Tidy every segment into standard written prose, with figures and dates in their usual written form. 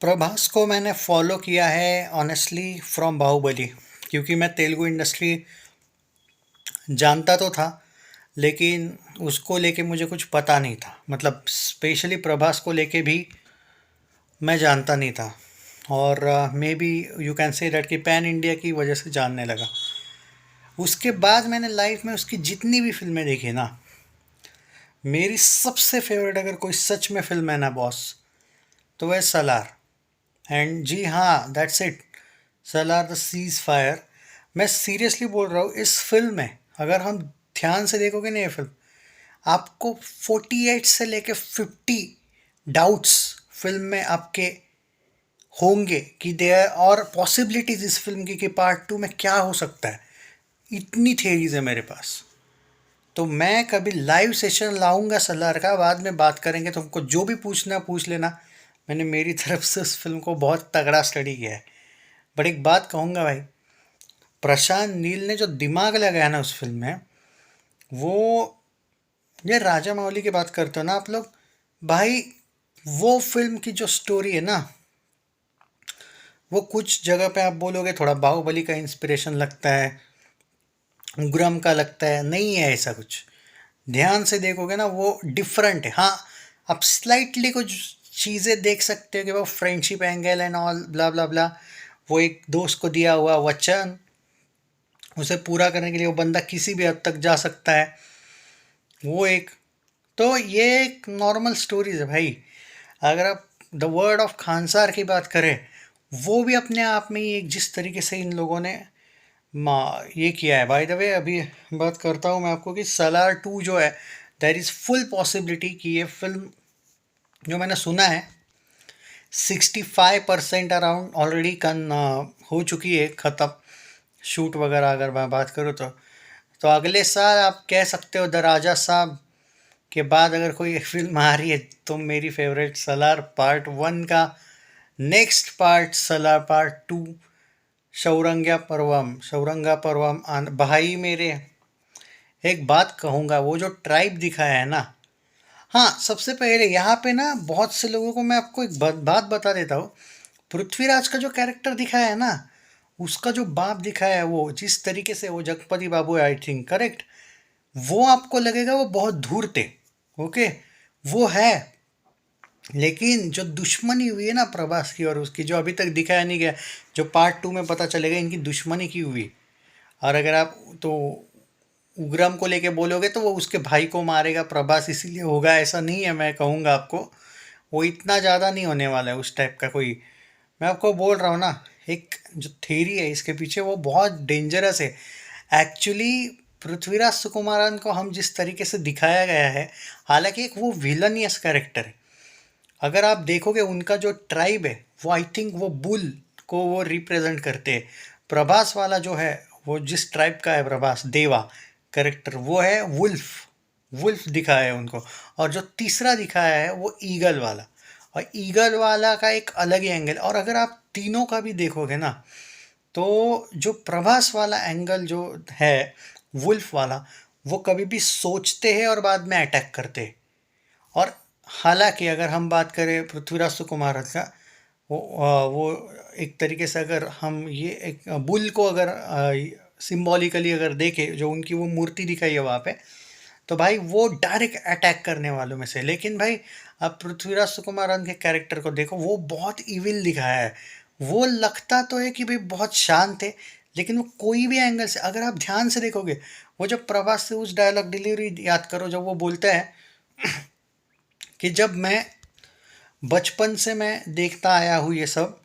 प्रभास को मैंने फॉलो किया है ऑनेस्टली फ्रॉम बाहुबली। क्योंकि मैं तेलुगु इंडस्ट्री जानता तो था, लेकिन उसको लेके मुझे कुछ पता नहीं था। मतलब स्पेशली प्रभास को लेके भी मैं जानता नहीं था। और may be you can say that कि पैन इंडिया की वजह से जानने लगा। उसके बाद मैंने लाइफ में उसकी जितनी भी फिल्में देखी ना, मेरी सबसे फेवरेट अगर कोई सच में फिल्म है ना बॉस, तो वह सलार। एंड जी हाँ, that's it, Salaar the cease fire. मैं सीरियसली बोल रहा हूँ, इस फिल्म में अगर हम ध्यान से देखोगे ना ये फिल्म, आपको 48 से लेके 50 डाउट्स फिल्म में आपके होंगे कि देयर और पॉसिबिलिटीज इस फिल्म की कि पार्ट टू में क्या हो सकता है। इतनी थेरीज है मेरे पास। तो मैं कभी लाइव सेशन लाऊंगा सलार का, बाद में बात करेंगे। तुमको जो भी पूछना पूछ लेना। मैंने मेरी तरफ से उस फिल्म को बहुत तगड़ा स्टडी किया है। बट एक बात कहूँगा भाई, प्रशांत नील ने जो दिमाग लगाया ना उस फिल्म में, वो, ये राजा मौली की बात करते हो ना आप लोग, भाई वो फिल्म की जो स्टोरी है ना, वो कुछ जगह पे आप बोलोगे थोड़ा बाहुबली का इंस्पिरेशन लगता है, उग्रम का लगता है, नहीं है ऐसा कुछ। ध्यान से देखोगे ना वो डिफरेंट है। हाँ, आप स्लाइटली कुछ चीज़ें देख सकते हो कि वो फ्रेंडशिप एंगल एंड ऑल ब्ला ब्ला ब्ला, वो एक दोस्त को दिया हुआ वचन, उसे पूरा करने के लिए वो बंदा किसी भी हद तक जा सकता है, वो एक। तो ये एक नॉर्मल स्टोरीज है भाई। अगर आप द वर्ड ऑफ खानसार की बात करें, वो भी अपने आप में ही एक, जिस तरीके से इन लोगों ने ये किया है। बाय द वे, अभी बात करता हूँ मैं आपको कि सलार टू जो है, देर इज़ फुल पॉसिबिलिटी कि ये फिल्म, जो मैंने सुना है, 65% अराउंड ऑलरेडी हो चुकी है ख़त्म, शूट वगैरह अगर मैं बात करूँ तो अगले साल आप कह सकते हो द राजा साहब के बाद अगर कोई फिल्म आ रही है, तो मेरी फेवरेट सलार पार्ट वन का next part Salaar part two, Shouryanga Parvam भाई मेरे। एक बात कहूँगा, वो जो ट्राइब दिखाया है ना, हाँ, सबसे पहले यहाँ पे ना बहुत से लोगों को मैं आपको एक बात बता देता हूँ। पृथ्वीराज का जो कैरेक्टर दिखाया है ना, उसका जो बाप दिखाया है, वो जिस तरीके से, वो जगपति बाबू है आई थिंक, करेक्ट। वो आपको लगेगा वो बहुत धूर्त है, ओके, वो है। लेकिन जो दुश्मनी हुई है ना प्रभास की और उसकी, जो अभी तक दिखाया नहीं गया, जो पार्ट टू में पता चलेगा इनकी दुश्मनी की हुई। और अगर आप तो उग्रम को लेके बोलोगे तो वो उसके भाई को मारेगा प्रभास, इसीलिए होगा, ऐसा नहीं है। मैं कहूँगा आपको, वो इतना ज़्यादा नहीं होने वाला है उस टाइप का कोई। मैं आपको बोल रहा हूँ ना, एक जो थेरी है इसके पीछे, वो बहुत डेंजरस है एक्चुअली। पृथ्वीराज सुकुमारन को हम जिस तरीके से दिखाया गया है, हालांकि एक वो विलनियस कैरेक्टर है। अगर आप देखोगे उनका जो ट्राइब है, वो आई थिंक वो बुल को वो रिप्रेजेंट करते हैं। प्रभास वाला जो है, वो जिस ट्राइब का है, प्रभास देवा करेक्टर, वो है वुल्फ। वुल्फ दिखाया है उनको। और जो तीसरा दिखाया है वो ईगल वाला। और ईगल वाला का एक अलग ही एंगल। और अगर आप तीनों का भी देखोगे ना, तो जो प्रभास वाला एंगल जो है, वुल्फ वाला, वो कभी भी सोचते हैं और बाद में अटैक करते हैं। और हालांकि अगर हम बात करें पृथ्वीराज सुकुमार का, वो एक तरीके से अगर हम ये एक बुल को अगर सिंबॉलिकली अगर देखें, जो उनकी वो मूर्ति दिखाई है वहाँ पे, तो भाई वो डायरेक्ट अटैक करने वालों में से। लेकिन भाई, आप पृथ्वीराज सुकुमारन के कैरेक्टर को देखो, वो बहुत इविल दिखाया है। वो लगता तो है कि भाई बहुत शांत है, लेकिन वो कोई भी एंगल से अगर आप ध्यान से देखोगे, वो जब प्रभास से उस डायलॉग डिलीवरी याद करो, जब वो बोलता है कि जब मैं बचपन से मैं देखता आया हूँ ये सब,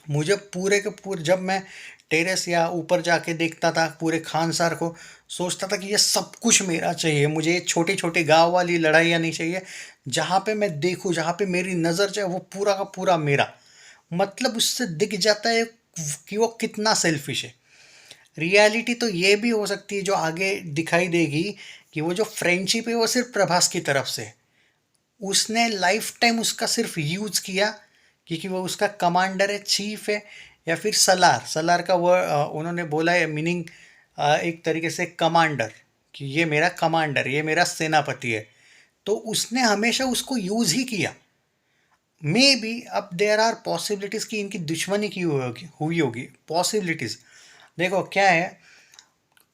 मुझे पूरे के पूरे, जब मैं टेरेस या ऊपर जाके देखता था पूरे खानसार को, सोचता था कि ये सब कुछ मेरा चाहिए, मुझे ये छोटी छोटी गांव वाली लड़ाइयाँ नहीं चाहिए। जहाँ पे मैं देखूँ, जहाँ पे मेरी नज़र जाए, वो पूरा का पूरा मेरा। मतलब उससे दिख जाता है कि वो कितना सेल्फिश है। रियलिटी तो ये भी हो सकती है जो आगे दिखाई देगी, कि वो जो फ्रेंडशिप है वो सिर्फ प्रभास की तरफ से है। उसने लाइफ टाइम उसका सिर्फ यूज किया, क्योंकि वो उसका कमांडर है, चीफ है। या फिर सलार, सलार का वो उन्होंने बोला है मीनिंग, एक तरीके से कमांडर, कि ये मेरा कमांडर, ये मेरा सेनापति है। तो उसने हमेशा उसको यूज ही किया। मे बी अब देयर आर पॉसिबिलिटीज़ कि इनकी दुश्मनी की हुई होगी पॉसिबिलिटीज़। देखो क्या है,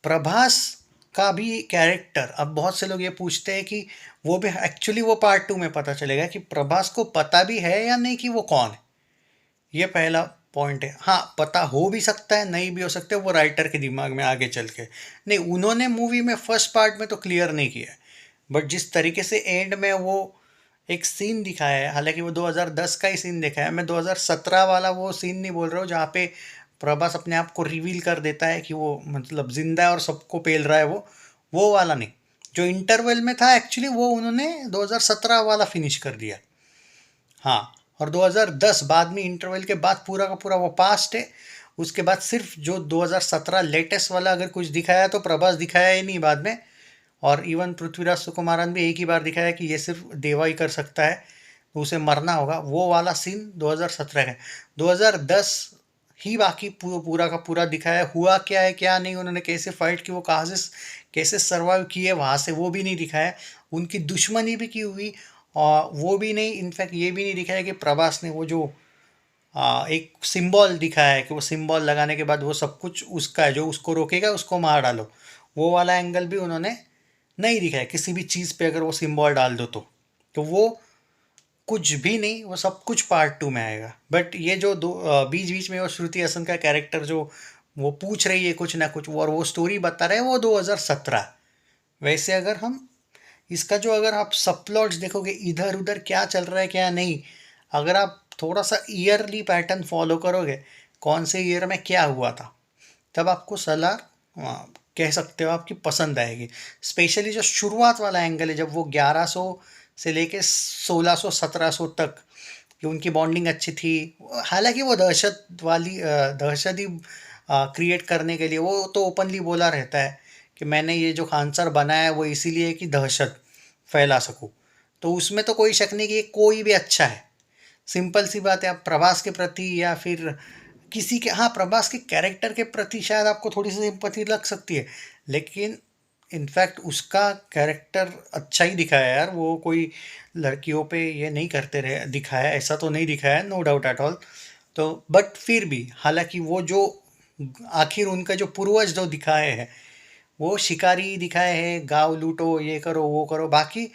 प्रभास का भी कैरेक्टर, अब बहुत से लोग ये पूछते हैं कि वो भी एक्चुअली वो पार्ट 2 में पता चलेगा कि प्रभास को पता भी है या नहीं कि वो कौन है। ये पहला पॉइंट है। हाँ, पता हो भी सकता है, नहीं भी हो सकता है, वो राइटर के दिमाग में आगे चल के। नहीं, उन्होंने मूवी में फर्स्ट पार्ट में तो क्लियर नहीं किया है, बट जिस तरीके से एंड में वो एक सीन दिखाया है, हालांकि वो 2010 का ही सीन दिखाया है, मैं 2017 वाला वो सीन नहीं बोल रहा हूँ जहाँ पे प्रभास अपने आप को रिवील कर देता है कि वो मतलब जिंदा है और सबको पेल रहा है, वो वाला नहीं। जो इंटरवल में था एक्चुअली वो उन्होंने 2017 वाला फिनिश कर दिया। हाँ, और 2010 बाद में इंटरवल के बाद पूरा का पूरा वो पास्ट है। उसके बाद सिर्फ जो 2017 लेटेस्ट वाला अगर कुछ दिखाया तो प्रभास दिखाया ही नहीं बाद में। और इवन पृथ्वीराज सुकुमारन भी एक ही बार दिखाया कि ये सिर्फ देवा ही कर सकता है, तो उसे मरना होगा। वो वाला सीन 2017 का है। 2010 ही बाकी पूरा का पूरा दिखाया, हुआ क्या है क्या नहीं, उन्होंने कैसे फाइट की, वो कहाँ से कैसे सर्वाइव किए वहाँ से, वो भी नहीं दिखाया। उनकी दुश्मनी भी की हुई और वो भी नहीं। इनफैक्ट ये भी नहीं दिखाया कि प्रभास ने वो जो एक सिंबल दिखाया है कि वो सिंबल लगाने के बाद वो सब कुछ उसका है, जो उसको रोकेगा उसको मार डालो। वो वाला एंगल भी उन्होंने नहीं दिखाया, किसी भी चीज़ पे अगर वो सिंबल डाल दो तो वो कुछ भी नहीं, वो सब कुछ पार्ट 2 में आएगा। बट ये जो दो बीच बीच में वो श्रुति हसन का कैरेक्टर जो वो पूछ रही है कुछ ना कुछ, वो और वो स्टोरी बता रहे हैं, वो 2017। वैसे अगर हम इसका जो अगर आप सब प्लॉट्स देखोगे इधर उधर क्या चल रहा है क्या नहीं, अगर आप थोड़ा सा ईयरली पैटर्न फॉलो करोगे, कौन से ईयर में क्या हुआ था, तब आपको सलार कह सकते हो आपकी पसंद आएगी। स्पेशली जो शुरुआत वाला एंगल है, जब वो 1100 से लेके 1600 1700 तक, कि उनकी बॉन्डिंग अच्छी थी। हालांकि वो दहशत ही क्रिएट करने के लिए वो तो ओपनली बोला रहता है कि मैंने ये जो खानसर बनाया है वो इसीलिए कि दहशत फैला सकूं। तो उसमें तो कोई शक नहीं कि ये कोई भी अच्छा है। सिंपल सी बात है, आप प्रभास के प्रति या फिर किसी के, हाँ, प्रभास के कैरेक्टर के प्रति शायद आपको थोड़ी सी सिंपैथी लग सकती है, लेकिन इनफैक्ट उसका कैरेक्टर अच्छा ही दिखाया है यार। वो कोई लड़कियों पे ये नहीं करते रहे दिखाया, ऐसा तो नहीं दिखाया, नो डाउट एट ऑल। तो बट फिर भी हालांकि वो जो आखिर उनका जो पूर्वज जो दिखाए हैं, वो शिकारी दिखाए हैं, गाँव लूटो ये करो वो करो, बाकी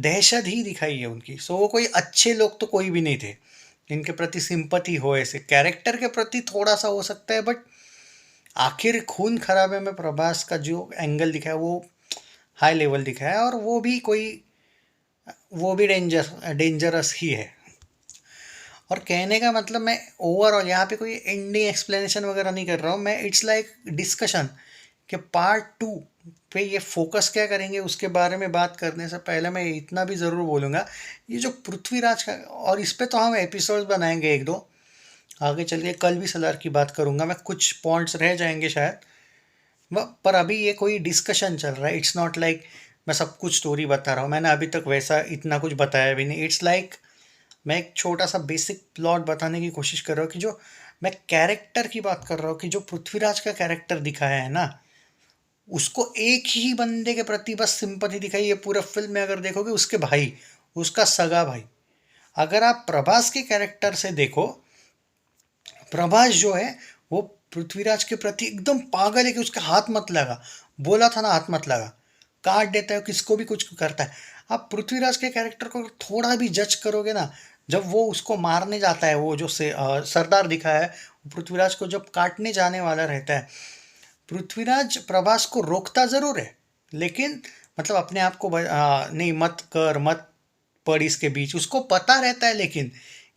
दहशत ही दिखाई है उनकी। सो वो कोई अच्छे लोग तो कोई भी नहीं थे इनके प्रति सिंपति हो। ऐसे कैरेक्टर के प्रति थोड़ा सा हो सकता है, बट आखिर खून खराबे में प्रभास का जो एंगल दिखा है वो हाई लेवल दिखा है, और वो भी डेंजरस ही है। और कहने का मतलब, मैं ओवरऑल यहाँ पे कोई एंडिंग एक्सप्लेनेशन वगैरह नहीं कर रहा हूँ मैं, इट्स लाइक डिस्कशन कि पार्ट 2 पे ये फोकस क्या करेंगे। उसके बारे में बात करने से पहले मैं इतना भी ज़रूर बोलूँगा, ये जो पृथ्वीराज का, और इस पे तो हम एपिसोड्स बनाएंगे एक दो आगे चल के, कल भी सलार की बात करूँगा मैं, कुछ पॉइंट्स रह जाएंगे शायद। पर अभी ये कोई डिस्कशन चल रहा है, इट्स नॉट लाइक मैं सब कुछ स्टोरी बता रहा हूँ। मैंने अभी तक वैसा इतना कुछ बताया भी नहीं। इट्स लाइक मैं एक छोटा सा बेसिक प्लॉट बताने की कोशिश कर रहा हूँ कि जो मैं कैरेक्टर की बात कर रहा हूँ, कि जो पृथ्वीराज का कैरेक्टर दिखाया है ना, उसको एक ही बंदे के प्रति बस सिंपथी दिखाई है पूरा फिल्म में। अगर देखोगे उसके भाई, उसका सगा भाई। अगर आप प्रभास के कैरेक्टर से देखो, प्रभास जो है वो पृथ्वीराज के प्रति एकदम पागल है कि उसका हाथ मत लगा, बोला था ना हाथ मत लगा, काट देता है, किसको भी कुछ करता है। आप पृथ्वीराज के कैरेक्टर को थोड़ा भी जज करोगे ना, जब वो उसको मारने जाता है, वो जो सरदार दिखा है, पृथ्वीराज को जब काटने जाने वाला रहता है, पृथ्वीराज प्रभास को रोकता ज़रूर है, लेकिन मतलब अपने आप को नहीं, मत कर मत पड़ इसके बीच, उसको पता रहता है लेकिन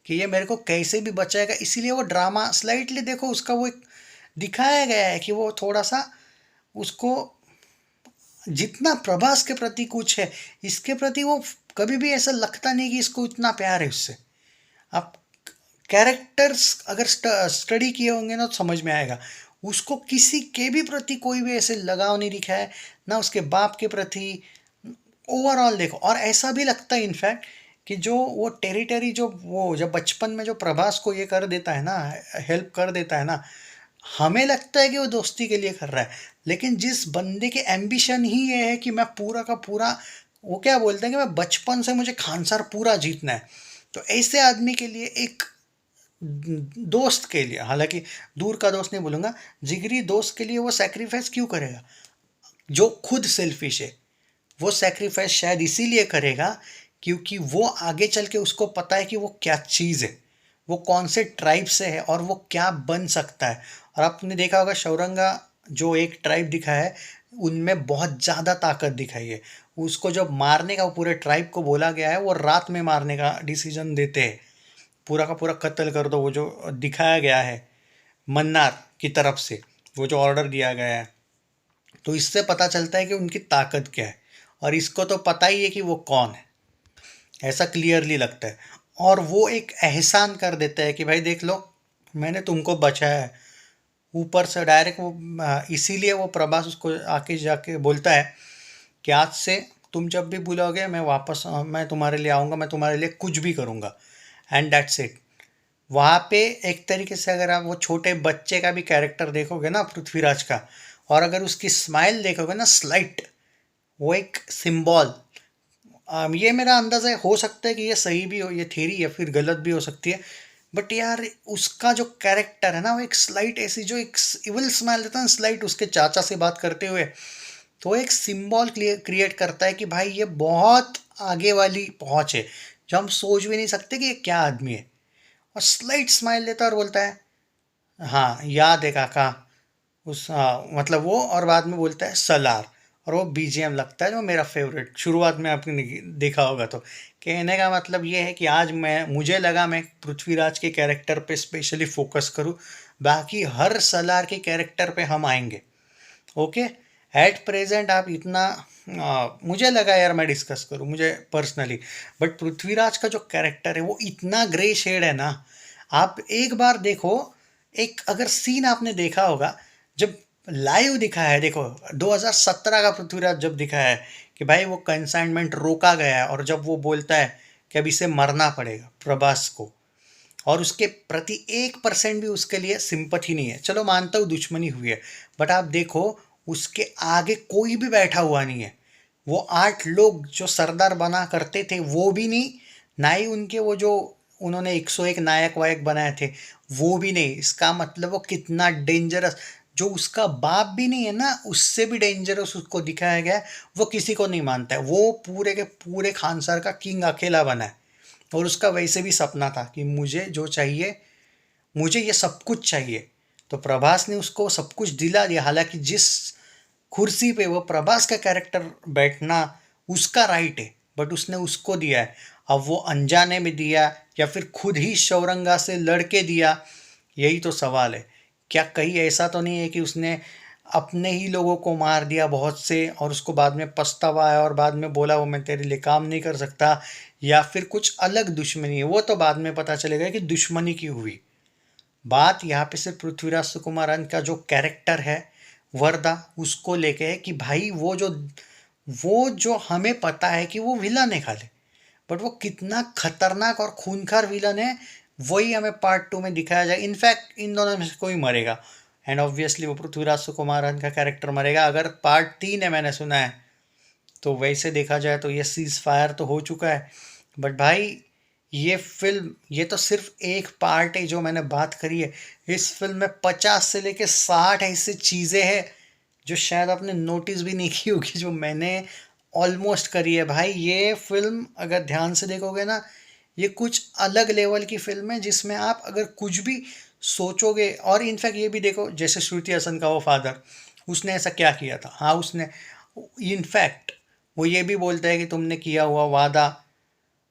कि ये मेरे को कैसे भी बचाएगा। इसीलिए वो ड्रामा स्लाइटली देखो उसका, वो एक दिखाया गया है कि वो थोड़ा सा उसको, जितना प्रभास के प्रति कुछ है इसके प्रति वो कभी भी ऐसा लगता नहीं कि इसको इतना प्यार है उससे। आप कैरेक्टर्स अगर स्टडी किए होंगे ना तो समझ में आएगा। उसको किसी के भी प्रति कोई भी ऐसे लगाव नहीं दिखा है, ना उसके बाप के प्रति। ओवरऑल देखो, और ऐसा भी लगता है इनफैक्ट कि जो वो टेरिटरी, जो वो जब बचपन में जो प्रभास को ये कर देता है ना, हेल्प कर देता है ना, हमें लगता है कि वो दोस्ती के लिए कर रहा है, लेकिन जिस बंदे के एम्बिशन ही ये है कि मैं पूरा का पूरा, वो क्या बोलते हैं कि मैं बचपन से मुझे खानसार पूरा जीतना है, तो ऐसे आदमी के लिए एक दोस्त के लिए, हालांकि दूर का दोस्त नहीं बोलूँगा, जिगरी दोस्त के लिए वो सेक्रीफाइस क्यों करेगा जो खुद सेल्फिश है? वो सेक्रीफाइस शायद इसीलिए करेगा क्योंकि वो आगे चल के उसको पता है कि वो क्या चीज़ है, वो कौन से ट्राइब से है और वो क्या बन सकता है। और आपने देखा होगा शौरंगा जो एक ट्राइब दिखा है, उनमें बहुत ज़्यादा ताकत दिखाई है। उसको जब मारने का, वो पूरे ट्राइब को बोला गया है, वो रात में मारने का डिसीजन देते हैं, पूरा का पूरा कत्ल कर दो, वो जो दिखाया गया है मन्नार की तरफ से, वो जो ऑर्डर दिया गया है। तो इससे पता चलता है कि उनकी ताकत क्या है, और इसको तो पता ही है कि वो कौन है, ऐसा क्लियरली लगता है। और वो एक एहसान कर देता है कि भाई देख लो, मैंने तुमको बचाया है, ऊपर से डायरेक्ट वो इसीलिए वो प्रभास उसको आके जाके बोलता है कि आज से तुम जब भी बुलाओगे मैं वापस मैं तुम्हारे लिए आऊँगा, मैं तुम्हारे लिए कुछ भी करूँगा, एंड दैट्स इट। वहाँ पे एक तरीके से अगर आप वो छोटे बच्चे का भी कैरेक्टर देखोगे ना, पृथ्वीराज का, और अगर उसकी स्माइल देखोगे ना, स्लाइट, वो एक सिंबल। ये मेरा अंदाज़ा है, हो सकता है कि ये सही भी हो, ये थ्योरी, या फिर गलत भी हो सकती है, बट यार उसका जो कैरेक्टर है ना, वो एक स्लाइट ऐसी जो एक इवल स्माइल देता है ना, स्लाइट उसके चाचा से बात करते हुए, तो एक सिंबल क्रिएट करता है कि भाई ये बहुत आगे वाली पहुंच है, जो हम सोच भी नहीं सकते कि ये क्या आदमी है। और स्लाइट स्माइल देता है और बोलता है हाँ याद है काका, उस मतलब वो, और बाद में बोलता है सलार, और वो बीजीएम लगता है जो मेरा फेवरेट, शुरुआत में आपने देखा होगा। तो कहने का मतलब ये है कि आज मुझे लगा मैं पृथ्वीराज के कैरेक्टर पे स्पेशली फोकस करूँ, बाकी हर सलार के कैरेक्टर पे हम आएंगे। ओके, एट प्रेजेंट आप इतना मुझे लगा यार मैं डिस्कस करूं, मुझे पर्सनली, बट पृथ्वीराज का जो कैरेक्टर है वो इतना ग्रे शेड है ना। आप एक बार देखो, एक अगर सीन आपने देखा होगा, जब लाइव दिखा है, देखो 2017 का पृथ्वीराज जब दिखा है कि भाई वो कंसाइनमेंट रोका गया है, और जब वो बोलता है कि अब इसे मरना पड़ेगा प्रभास को, और उसके प्रति 1% भी उसके लिए सिंपथी नहीं है, चलो मानता हूँ दुश्मनी हुई है, बट आप देखो उसके आगे कोई भी बैठा हुआ नहीं है। वो 8 लोग जो सरदार बना करते थे वो भी नहीं, ना ही उनके वो जो उन्होंने 101 नायक वायक बनाए थे वो भी नहीं। इसका मतलब वो कितना डेंजरस, जो उसका बाप भी नहीं है ना, उससे भी डेंजरस उसको दिखाया गया है। वो किसी को नहीं मानता है, वो पूरे के पूरे खानसार का किंग अकेला बना है, और उसका वैसे भी सपना था कि मुझे जो चाहिए, मुझे ये सब कुछ चाहिए। तो प्रभास ने उसको सब कुछ दिला दिया, हालांकि जिस कुर्सी पे वो प्रभास का कैरेक्टर बैठना उसका राइट है, बट उसने उसको दिया है। अब वो अनजाने में दिया या फिर खुद ही शौरंगा से लड़के दिया, यही तो सवाल है। क्या कहीं ऐसा तो नहीं है कि उसने अपने ही लोगों को मार दिया बहुत से, और उसको बाद में पछतावा आया और बाद में बोला वो मैं तेरे लिए काम नहीं कर सकता, या फिर कुछ अलग दुश्मनी है, वो तो बाद में पता चलेगा कि दुश्मनी की हुई। बात यहाँ पे सिर्फ पृथ्वीराज सुकुमारन का जो कैरेक्टर है वर्दा, उसको लेके है कि भाई वो जो हमें पता है कि वो विलन है खाली, बट वो कितना खतरनाक और खूंखार विलन है, वही हमें पार्ट 2 में दिखाया जाए। इनफैक्ट इन दोनों में से कोई मरेगा, एंड ऑब्वियसली वो पृथ्वीराज सुकुमारन का कैरेक्टर मरेगा। अगर पार्ट 3 है मैंने सुना है, तो वैसे देखा जाए तो ये सीज फायर तो हो चुका है, बट भाई ये फिल्म, ये तो सिर्फ एक पार्ट है जो मैंने बात करी है। इस फिल्म में 50 से लेके 60 ऐसी चीज़ें हैं जो शायद आपने नोटिस भी नहीं की होगी, जो मैंने ऑलमोस्ट करी है। भाई ये फिल्म अगर ध्यान से देखोगे ना, ये कुछ अलग लेवल की फिल्म है, जिसमें आप अगर कुछ भी सोचोगे, और इनफैक्ट ये भी देखो जैसे श्रुति हसन का वो फादर, उसने ऐसा क्या किया था, हाँ उसने, इनफैक्ट वो ये भी बोलता है कि तुमने किया हुआ वादा,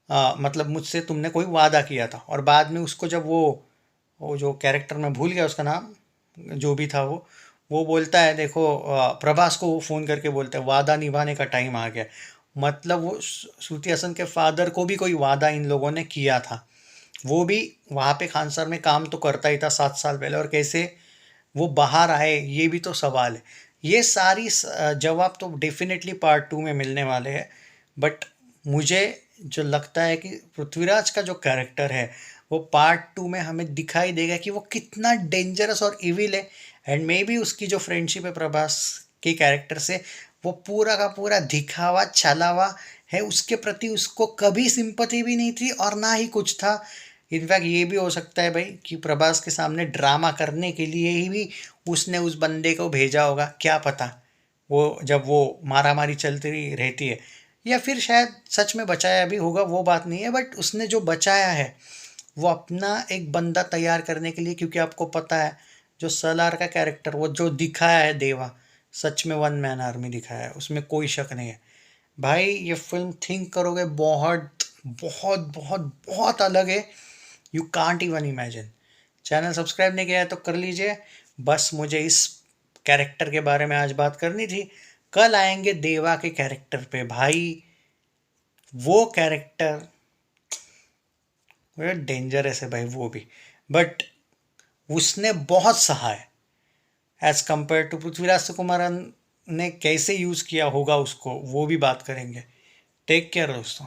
मतलब मुझसे तुमने कोई वादा किया था, और बाद में उसको जब वो जो कैरेक्टर मैं भूल गया उसका नाम, जो भी था वो बोलता है, देखो प्रभास को वो फ़ोन करके बोलता है वादा निभाने का टाइम आ गया। मतलब वो श्रुति हसन के फादर को भी कोई वादा इन लोगों ने किया था, वो भी वहाँ पे खानसर में काम तो करता ही था 7 साल पहले, और कैसे वो बाहर आए ये भी तो सवाल है। ये सारी जवाब तो डेफिनेटली पार्ट 2 में मिलने वाले हैं, बट मुझे जो लगता है कि पृथ्वीराज का जो कैरेक्टर है वो पार्ट 2 में हमें दिखाई देगा कि वो कितना डेंजरस और इविल है, एंड मे बी उसकी जो फ्रेंडशिप है प्रभास के कैरेक्टर से, वो पूरा का पूरा दिखावा छलावा है, उसके प्रति उसको कभी सिंपैथी भी नहीं थी और ना ही कुछ था। इनफैक्ट ये भी हो सकता है भाई कि प्रभास के सामने ड्रामा करने के लिए ही भी उसने उस बंदे को भेजा होगा, क्या पता। वो जब वो मारामारी चलती रहती है, या फिर शायद सच में बचाया भी होगा, वो बात नहीं है, बट उसने जो बचाया है वो अपना एक बंदा तैयार करने के लिए, क्योंकि आपको पता है जो सलार का कैरेक्टर वो जो दिखाया है देवा, सच में वन मैन आर्मी दिखाया है, उसमें कोई शक नहीं है। भाई ये फिल्म थिंक करोगे बहुत बहुत बहुत बहुत अलग है। You can't even imagine. Channel subscribe नहीं किया है तो कर लीजिए। बस मुझे इस कैरेक्टर के बारे में आज बात करनी थी। कल आएंगे देवा के कैरेक्टर पे भाई। वो कैरेक्टर डेंजरस है भाई वो भी, बट उसने बहुत सहा है as compare to Prithviraj Sukumaran ने कैसे यूज़ किया होगा उसको, वो भी बात करेंगे। टेक केयर दोस्तों।